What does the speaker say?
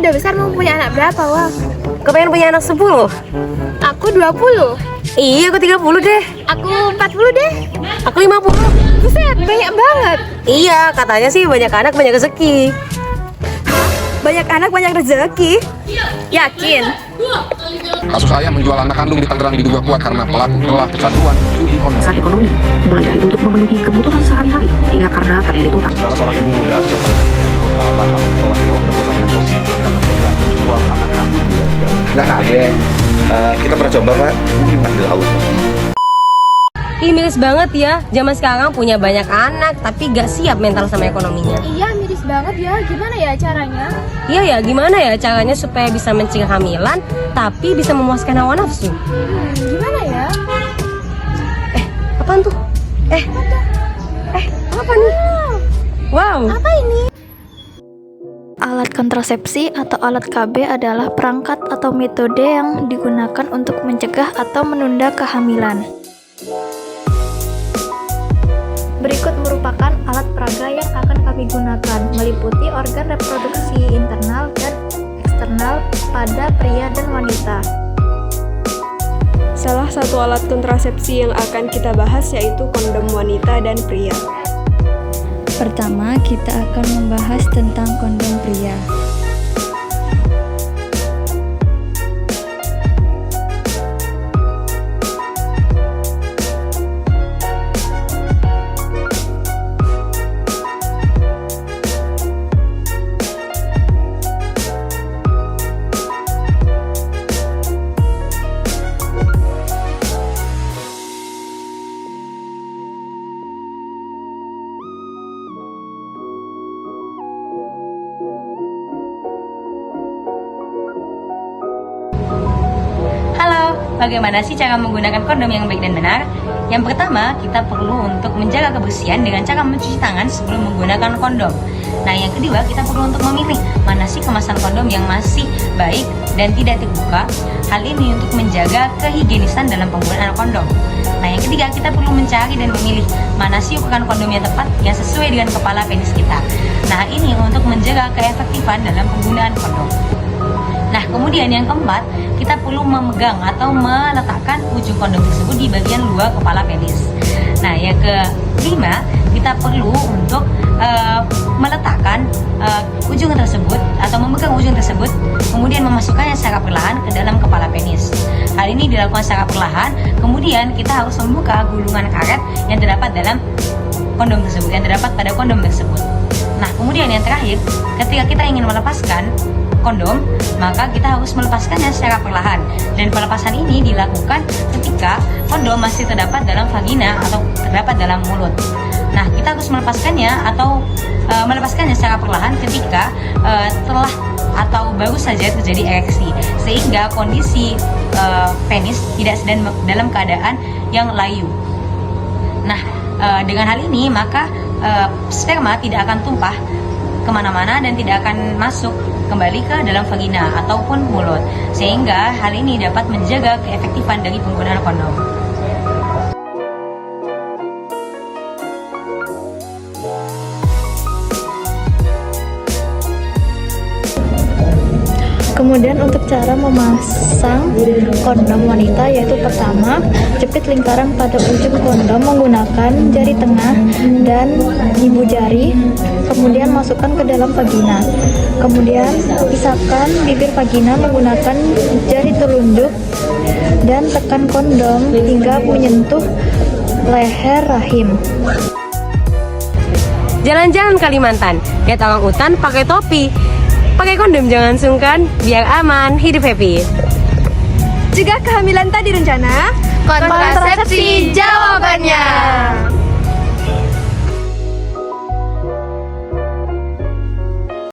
udah besar mau punya anak berapa, Wah? Kepengen punya anak 10? Aku 20. Iya, aku 30 deh. Aku 40 deh. Aku 50. Buset, banyak banget. Iya, katanya sih banyak anak banyak rezeki. Banyak anak banyak rezeki. Yakin? Kasus ayah menjual anak kandung di Tangerang diduga kuat karena pelaku telah kecanduan judi online. Saat ekonomi mulai dari untuk memenuhi kebutuhan sehari-hari hingga karena terjadi utang. Salah seorang ibu muda Nah, kita pernah coba Pak ambil laut. Ih, miris banget ya. Zaman sekarang punya banyak anak tapi gak siap mental sama ekonominya. Iya, miris banget ya. Gimana ya caranya? Iya ya, gimana ya caranya supaya bisa mencegah hamilan tapi bisa memuaskan hawa nafsu? Gimana ya? Apaan tuh? Apa nih? Wow. Apa ini? Alat kontrasepsi atau alat KB adalah perangkat atau metode yang digunakan untuk mencegah atau menunda kehamilan. Berikut merupakan alat peraga yang akan kami gunakan, meliputi organ reproduksi internal dan eksternal pada pria dan wanita. Salah satu alat kontrasepsi yang akan kita bahas yaitu kondom wanita dan pria. Pertama, kita akan membahas tentang kondom pria. Halo, bagaimana sih cara menggunakan kondom yang baik dan benar? Yang pertama, kita perlu untuk menjaga kebersihan dengan cara mencuci tangan sebelum menggunakan kondom. Nah, yang kedua, kita perlu untuk memilih mana sih kemasan kondom yang masih baik dan tidak terbuka. Hal ini untuk menjaga kehigienisan dalam penggunaan kondom. Nah, yang ketiga, kita perlu mencari dan memilih mana sih ukuran kondom yang tepat yang sesuai dengan kepala penis kita. Nah, ini untuk menjaga keefektifan dalam penggunaan kondom. Nah, kemudian yang keempat, kita perlu memegang atau meletakkan ujung kondom tersebut di bagian luar kepala penis. Nah, yang kelima, kita perlu untuk meletakkan ujung tersebut atau memegang ujung tersebut, kemudian memasukkannya secara perlahan ke dalam kepala penis. Hal ini dilakukan secara perlahan, kemudian kita harus membuka gulungan karet yang terdapat dalam kondom tersebut, yang terdapat pada kondom tersebut. Nah, kemudian yang terakhir, ketika kita ingin melepaskan kondom, maka kita harus melepaskannya secara perlahan. Dan pelepasan ini dilakukan ketika kondom masih terdapat dalam vagina atau terdapat dalam mulut. Nah, kita harus melepaskannya atau melepaskannya secara perlahan ketika telah atau baru saja terjadi ereksi, sehingga kondisi penis tidak sedang dalam keadaan yang layu. Nah, dengan hal ini maka sperma tidak akan tumpah kemana-mana dan tidak akan masuk kembali ke dalam vagina ataupun mulut, sehingga hal ini dapat menjaga keefektifan dari penggunaan kondom. Kemudian untuk cara memasang kondom wanita, yaitu pertama, jepit lingkaran pada ujung kondom menggunakan jari tengah dan ibu jari, kemudian masukkan ke dalam vagina. Kemudian pisahkan bibir vagina menggunakan jari telunjuk dan tekan kondom hingga menyentuh leher rahim. Jalan-jalan Kalimantan, lihat orang utan pakai topi. Pakai kondom jangan sungkan, biar aman, hidup happy. Jika kehamilan tak direncana, kontrasepsi jawabannya.